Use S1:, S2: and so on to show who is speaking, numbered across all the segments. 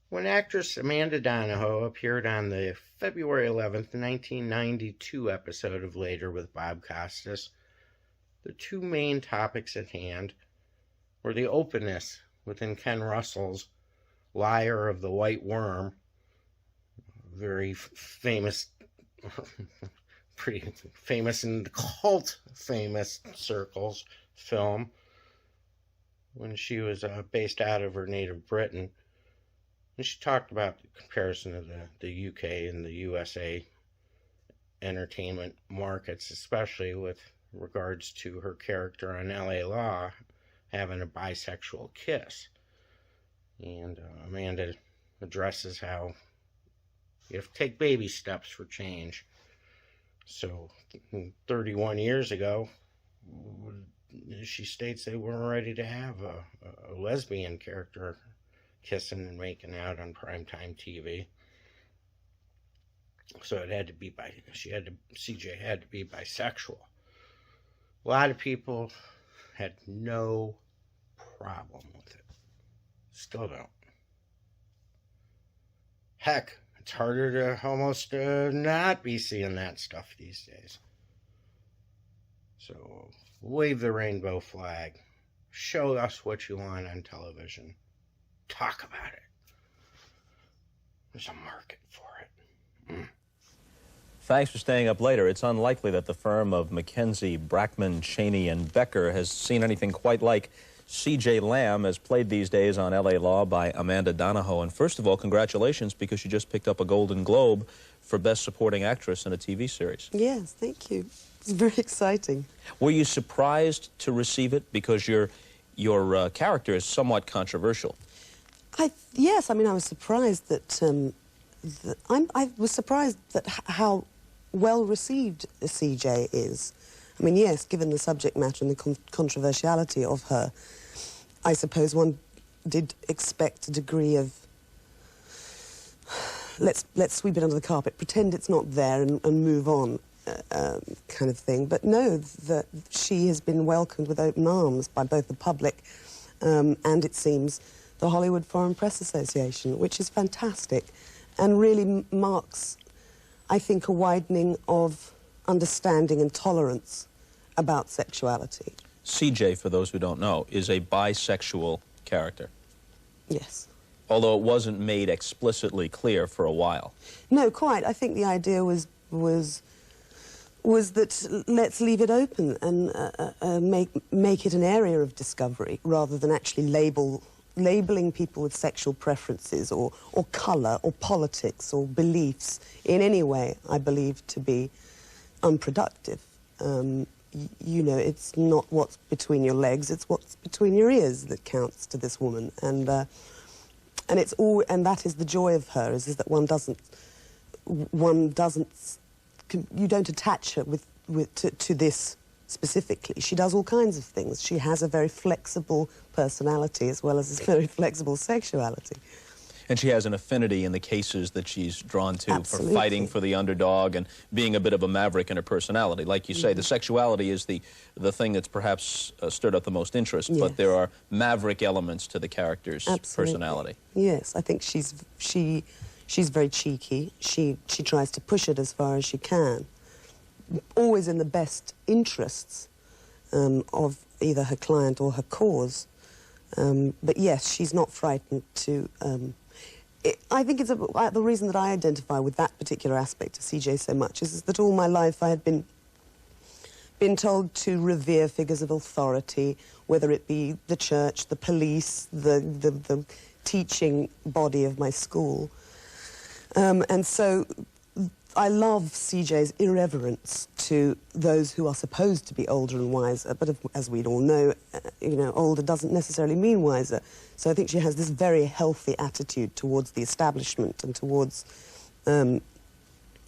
S1: When actress Amanda Donohoe appeared on the February 11th, 1992 episode of Later with Bob Costas, the two main topics at hand were the openness within Ken Russell's Lair of the White Worm, very famous, pretty famous in the cult famous circles film, when she was based out of her native Britain. And she talked about the comparison of the UK and the USA entertainment markets, especially with regards to her character on LA Law having a bisexual kiss. And Amanda addresses how you have to take baby steps for change. So 31 years ago, she states they weren't ready to have a lesbian character kissing and making out on primetime TV. So it had to be CJ had to be bisexual. A lot of people had no problem with it. Still don't. Heck, it's harder to almost not be seeing that stuff these days. So wave the rainbow flag. Show us what you want on television. Talk about it. There's a market for it.
S2: Thanks for staying up later. It's unlikely that the firm of McKenzie, Brackman, Cheney, and Becker has seen anything quite like C.J. Lamb, as played these days on L.A. Law by Amanda Donohoe. And first of all, congratulations, because you just picked up a Golden Globe for Best Supporting Actress in a TV series.
S3: Yes, thank you. It's very exciting.
S2: Were you surprised to receive it? Because your character is somewhat controversial.
S3: Yes, I mean, I was surprised that, I was surprised that how well received CJ is. I mean, yes, given the subject matter and the controversiality of her, I suppose one did expect a degree of, let's sweep it under the carpet, pretend it's not there and move on, kind of thing. But no, that she has been welcomed with open arms by both the public and, it seems, the Hollywood Foreign Press Association, which is fantastic and really marks, I think, a widening of understanding and tolerance about sexuality.
S2: CJ, for those who don't know, is a bisexual character.
S3: Yes.
S2: Although it wasn't made explicitly clear for a while.
S3: No, quite. I think the idea was that let's leave it open and make it an area of discovery rather than actually labeling people with sexual preferences or colour or politics or beliefs in any way, I believe, to be unproductive. You know, it's not what's between your legs, it's what's between your ears that counts to this woman. And it's all, and that is the joy of her, is that you don't attach her to this specifically. She does all kinds of things. She has a very flexible personality as well as a very flexible sexuality.
S2: And she has an affinity in the cases that she's drawn to.
S3: Absolutely.
S2: For fighting for the underdog and being a bit of a maverick in her personality. Like you say, the sexuality is the thing that's perhaps stirred up the most interest,
S3: yes.
S2: But there are maverick elements to the character's personality.
S3: Yes, I think she's very cheeky. She tries to push it as far as she can, always in the best interests of either her client or her cause. But yes, she's not frightened to... I think it's the reason that I identify with that particular aspect of CJ so much is that all my life I had been told to revere figures of authority, whether it be the church, the police, the teaching body of my school. And so I love CJ's irreverence to those who are supposed to be older and wiser, but as we all know, you know, older doesn't necessarily mean wiser. So I think she has this very healthy attitude towards the establishment and towards the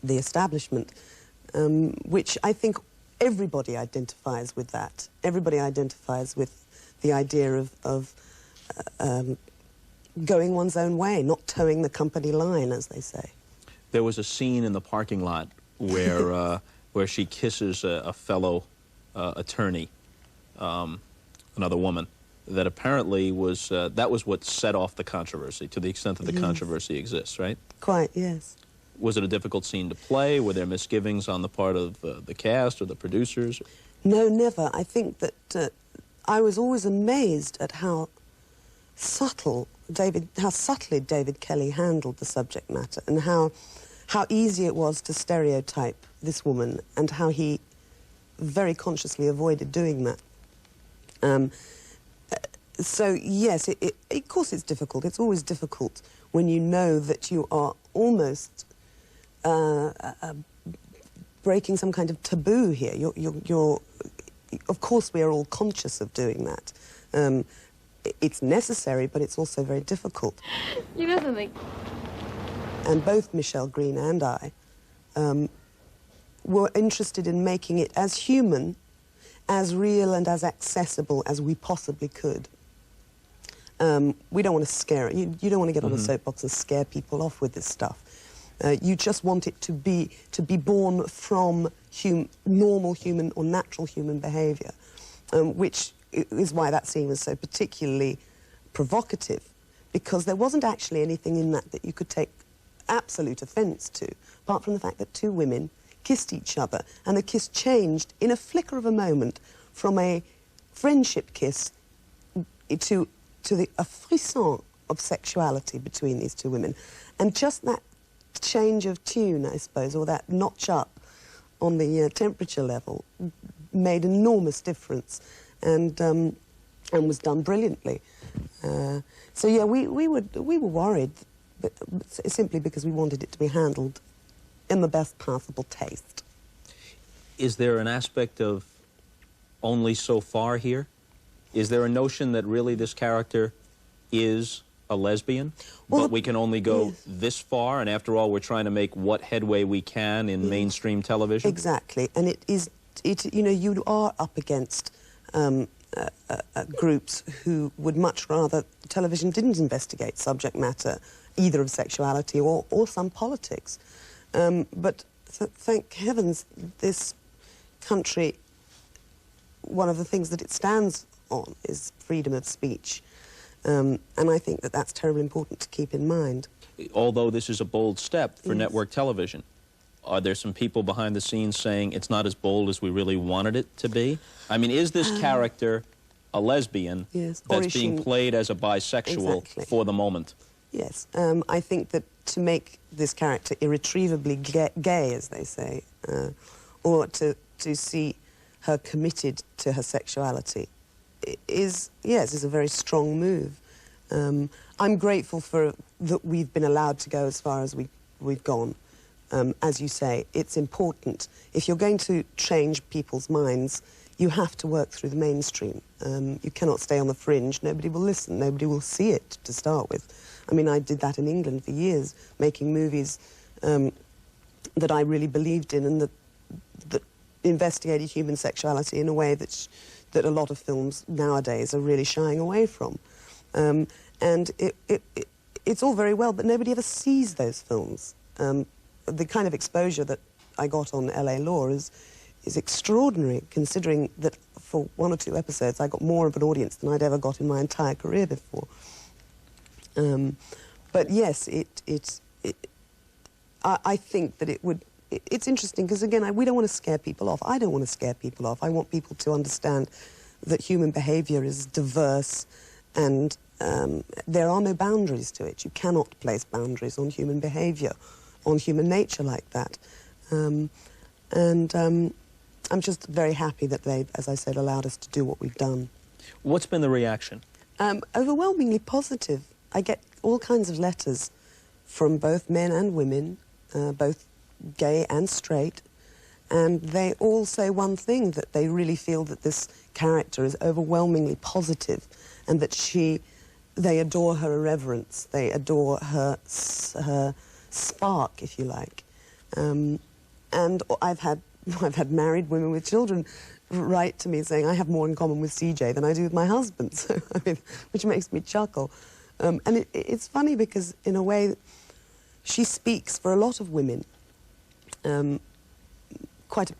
S3: establishment, which I think everybody identifies with that. Everybody identifies with the idea of going one's own way, not towing the company line, as they say.
S2: There was a scene in the parking lot where where she kisses a fellow attorney, another woman, that apparently was, that was what set off the controversy, to the extent that the
S3: Yes.
S2: controversy exists, right?
S3: Quite, yes.
S2: Was it a difficult scene to play? Were there misgivings on the part of the cast or the producers?
S3: No, never. I think that I was always amazed at how subtly David Kelly handled the subject matter, and how easy it was to stereotype this woman, and how he very consciously avoided doing that. So, yes, of course it's difficult. It's always difficult when you know that you are almost breaking some kind of taboo here. Of course, we are all conscious of doing that. It's necessary, but it's also very difficult.
S4: You know something?
S3: And both Michelle Green and I were interested in making it as human, as real and as accessible as we possibly could. We don't want to scare it. You don't want to get on a soapbox and scare people off with this stuff. You just want it to be born from normal human or natural human behaviour, which is why that scene was so particularly provocative, because there wasn't actually anything in that you could take absolute offence to, apart from the fact that two women kissed each other, and the kiss changed in a flicker of a moment from a friendship kiss to a frisson of sexuality between these two women. And just that change of tune, I suppose, or that notch up on the temperature level made enormous difference, and was done brilliantly. So yeah, we were worried, but simply because we wanted it to be handled in the best possible taste.
S2: Is there an aspect of only so far here? Is there a notion that really this character is a lesbian, but we can only go this far, and after all, we're trying to make what headway we can in mainstream television?
S3: Exactly, and you know, you are up against groups who would much rather television didn't investigate subject matter, either of sexuality or some politics. But thank heavens, this country, one of the things that it stands on is freedom of speech. And I think that that's terribly important to keep in mind.
S2: Although this is a bold step for network television, are there some people behind the scenes saying it's not as bold as we really wanted it to be? I mean, is this character a lesbian that's being played as a bisexual for the moment?
S3: Yes. I think that to make this character irretrievably gay, as they say, or to see her committed to her sexuality is a very strong move. I'm grateful for that we've been allowed to go as far as we've gone. As you say, it's important. If you're going to change people's minds, you have to work through the mainstream. You cannot stay on the fringe. Nobody will listen. Nobody will see it, to start with. I mean, I did that in England for years, making movies that I really believed in, and that investigated human sexuality in a way that a lot of films nowadays are really shying away from. And it's all very well, but nobody ever sees those films. The kind of exposure that I got on LA Law is extraordinary, considering that for 1 or 2 episodes I got more of an audience than I'd ever got in my entire career before. But yes, I think that it's interesting, because again, we don't want to scare people off. I don't want to scare people off. I want people to understand that human behaviour is diverse, and there are no boundaries to it. You cannot place boundaries on human behaviour, on human nature like that. I'm just very happy that they've, as I said, allowed us to do what we've done.
S2: What's been the reaction?
S3: Overwhelmingly positive. I get all kinds of letters from both men and women, both gay and straight, and they all say one thing, that they really feel that this character is overwhelmingly positive, and that they adore her irreverence, they adore her spark, if you like. And I've had married women with children write to me saying, I have more in common with CJ than I do with my husband, so, I mean, which makes me chuckle. And it's funny, because in a way she speaks for a lot of women, quite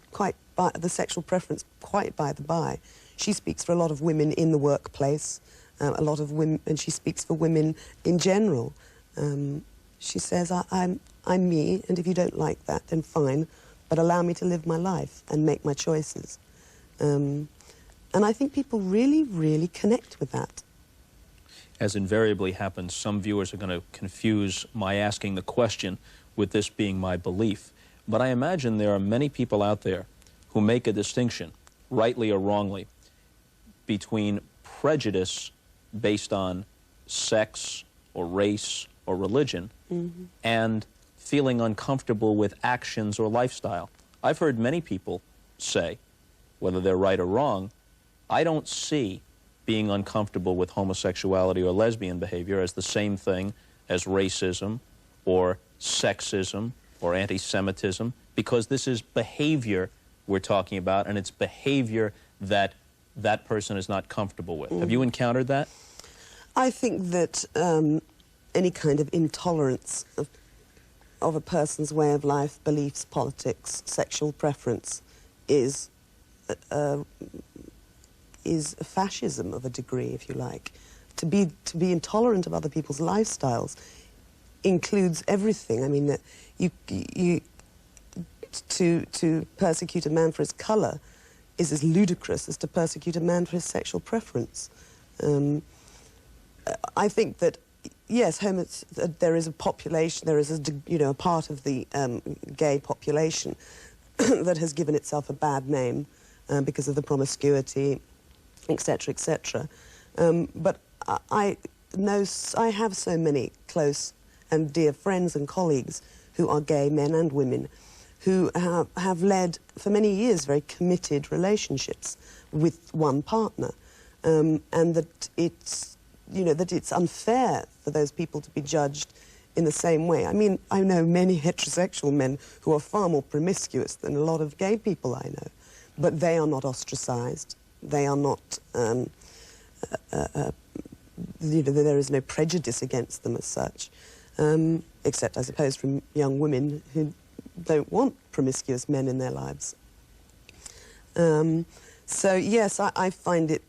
S3: by the sexual preference, quite by the by. she speaks for a lot of women in the workplace, a lot of women, and she speaks for women in general. She says, I'm me, and if you don't like that, then fine, but allow me to live my life and make my choices. And I think people really, really connect with that.
S2: As invariably happens, some viewers are going to confuse my asking the question with this being my belief. But I imagine there are many people out there who make a distinction, rightly or wrongly, between prejudice based on sex or race or religion and feeling uncomfortable with actions or lifestyle. I've heard many people say, whether they're right or wrong, I don't see being uncomfortable with homosexuality or lesbian behavior as the same thing as racism or sexism or anti-Semitism, because this is behavior we're talking about, and it's behavior that that person is not comfortable with. Have you encountered that?
S3: I think that any kind of intolerance of a person's way of life, beliefs, politics, sexual preference is fascism of a degree, if you like. To be intolerant of other people's lifestyles includes everything. I mean, that to persecute a man for his colour is as ludicrous as to persecute a man for his sexual preference. I think that, yes, there is a population, there is a part of the gay population that has given itself a bad name because of the promiscuity, etc., etc. But I have so many close and dear friends and colleagues who are gay men and women who have led for many years very committed relationships with one partner, and that it's unfair for those people to be judged in the same way. I mean, I know many heterosexual men who are far more promiscuous than a lot of gay people I know, but they are not ostracized. They are not, there is no prejudice against them as such, except, I suppose, from young women who don't want promiscuous men in their lives. So, yes, I find it,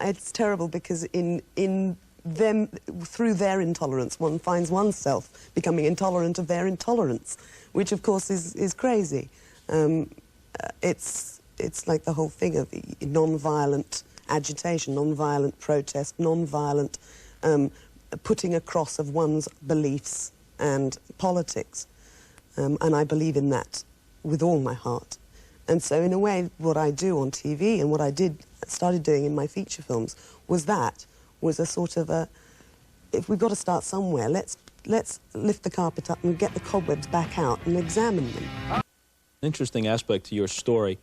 S3: it's terrible because in them, through their intolerance, one finds oneself becoming intolerant of their intolerance, which, of course, is crazy. It's like the whole thing of non-violent agitation, non-violent protest, non-violent putting across of one's beliefs and politics. And I believe in that with all my heart. And so, in a way, what I do on TV and what I started doing in my feature films was a sort of a, if we've got to start somewhere, let's lift the carpet up and get the cobwebs back out and examine them.
S2: Interesting aspect to your story.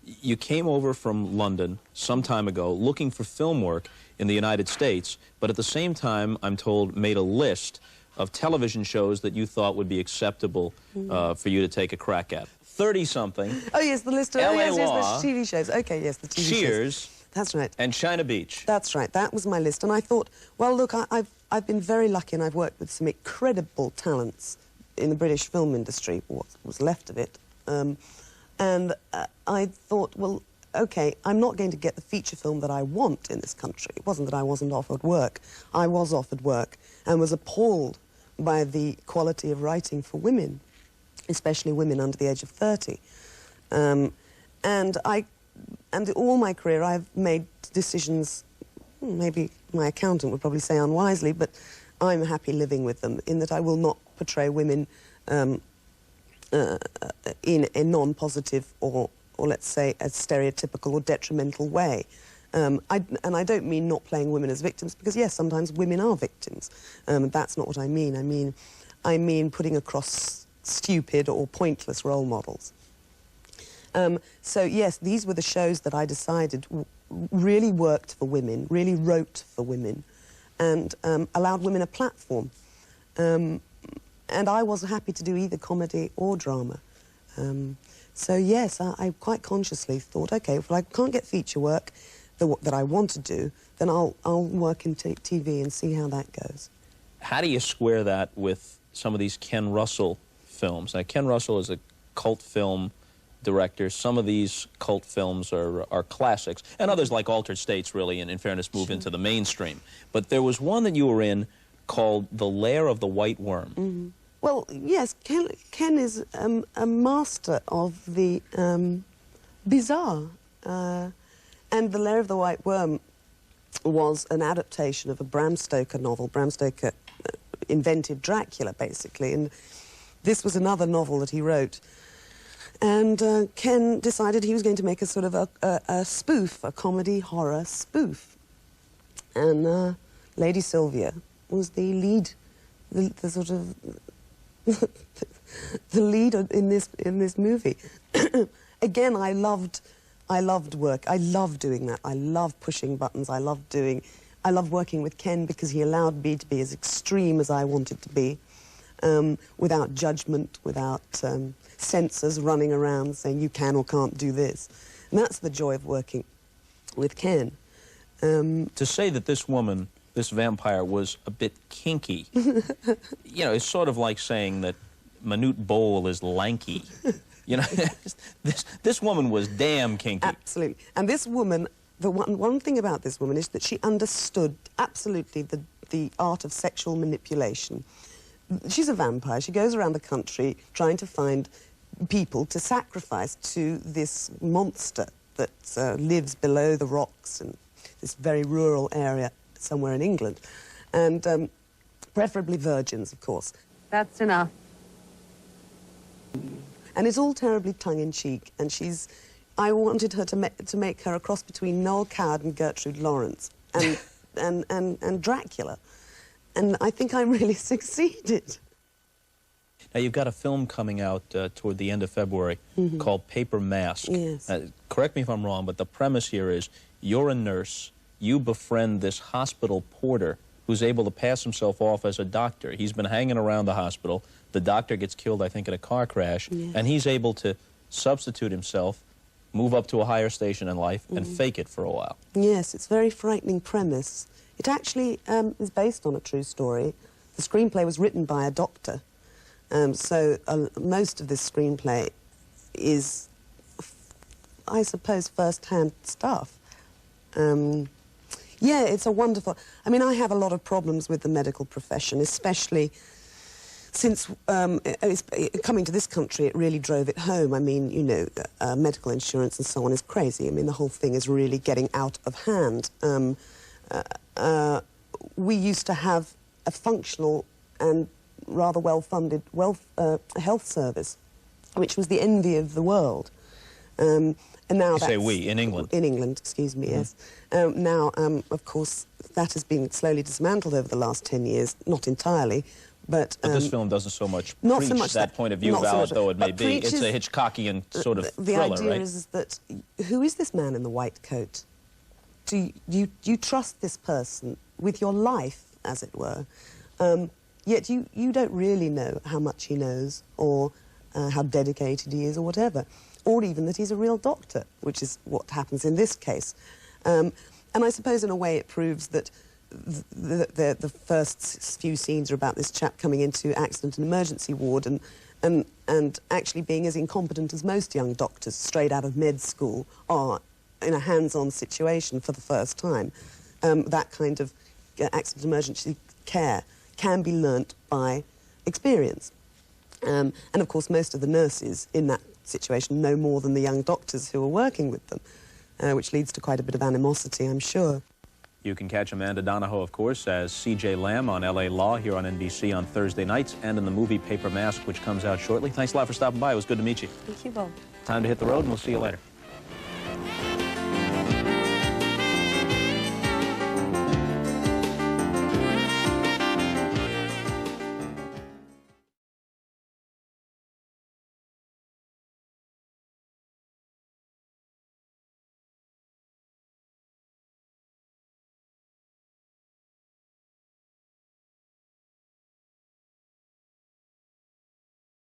S2: You came over from London some time ago looking for film work in the United States, but at the same time, I'm told, made a list of television shows that you thought would be acceptable for you to take a crack at. 30-something.
S3: Oh, yes, the list of
S2: LA Law,
S3: the TV shows. Okay, yes, the TV shows.
S2: Cheers.
S3: That's right.
S2: And China Beach.
S3: That's right. That was my list. And I thought, well, look, I've been very lucky and I've worked with some incredible talents in the British film industry, what was left of it. And I thought, well, OK, I'm not going to get the feature film that I want in this country. It wasn't that I wasn't offered work. I was offered work and was appalled by the quality of writing for women, especially women under the age of 30. And all my career, I've made decisions, maybe my accountant would probably say unwisely, but I'm happy living with them, in that I will not portray women in a non-positive or let's say a stereotypical or detrimental way. And I don't mean not playing women as victims, because yes, sometimes women are victims. That's not what I mean. I mean putting across stupid or pointless role models. So yes, these were the shows that I decided really worked for women, really wrote for women, and allowed women a platform. And I was happy to do either comedy or drama. So yes, I quite consciously thought, OK, if I can't get feature work that I want to do, then I'll work in TV and see how that goes.
S2: How do you square that with some of these Ken Russell films? Now, Ken Russell is a cult film director. Some of these cult films are classics, and others, like Altered States, really, and in fairness, move into the mainstream. But there was one that you were in called The Lair of the White Worm.
S3: Mm-hmm. Well, yes, Ken is a master of the bizarre. And The Lair of the White Worm was an adaptation of a Bram Stoker novel. Bram Stoker invented Dracula, basically, and this was another novel that he wrote. And Ken decided he was going to make a sort of a spoof, a comedy horror spoof. And Lady Sylvia was the lead, the sort of the lead in this movie. Again, I loved work. I love doing that. I love pushing buttons. I love working with Ken because he allowed me to be as extreme as I wanted to be, without judgment, without censors running around saying you can or can't do this. And that's the joy of working with Ken.
S2: To say that this woman, this vampire, was a bit kinky, you know, it's sort of like saying that Manute Bol is lanky. You know, this woman was damn kinky.
S3: Absolutely. And this woman, the one thing about this woman is that she understood absolutely the art of sexual manipulation. She's a vampire. She goes around the country trying to find people to sacrifice to this monster that lives below the rocks in this very rural area somewhere in England. And preferably virgins, of course.
S4: That's enough.
S3: And it's all terribly tongue-in-cheek, and I wanted her to make her a cross between Noel Coward and Gertrude Lawrence, and Dracula. And I think I really succeeded.
S2: Now, you've got a film coming out toward the end of February called Paper Mask.
S3: Yes.
S2: Correct me if I'm wrong, but the premise here is you're a nurse, you befriend this hospital porter who's able to pass himself off as a doctor. He's been hanging around the hospital. The doctor gets killed, I think, in a car crash, and he's able to substitute himself, move up to a higher station in life, and fake it for a while.
S3: Yes, it's a very frightening premise. It actually is based on a true story. The screenplay was written by a doctor, so most of this screenplay is, I suppose, first-hand stuff. Yeah, it's a wonderful... I mean, I have a lot of problems with the medical profession, especially since coming to this country, it really drove it home. I mean, you know, medical insurance and so on is crazy. I mean, the whole thing is really getting out of hand. We used to have a functional and rather well-funded health service, which was the envy of the world. And now
S2: you say we, in England?
S3: In England, excuse me, yes. Now, of course, that has been slowly dismantled over the last 10 years, not entirely, but
S2: this film doesn't so much
S3: not
S2: preach
S3: so much
S2: that point of view, valid though it may be. It's a Hitchcockian sort of
S3: the
S2: thriller,
S3: idea
S2: right?
S3: is that, who is this man in the white coat? Do you trust this person with your life, as it were? Yet you don't really know how much he knows, or how dedicated he is, or whatever. Or even that he's a real doctor, which is what happens in this case. And I suppose in a way it proves that the first few scenes are about this chap coming into accident and emergency ward and actually being as incompetent as most young doctors straight out of med school are in a hands-on situation for the first time. That kind of accident emergency care can be learnt by experience. And of course most of the nurses in that situation know more than the young doctors who are working with them, which leads to quite a bit of animosity, I'm sure.
S2: You can catch Amanda Donohoe, of course, as C.J. Lamb on L.A. Law here on NBC on Thursday nights, and in the movie Paper Mask, which comes out shortly. Thanks a lot for stopping by. It was good to meet you.
S3: Thank you, Bob.
S2: Time to hit the road, and we'll see you later.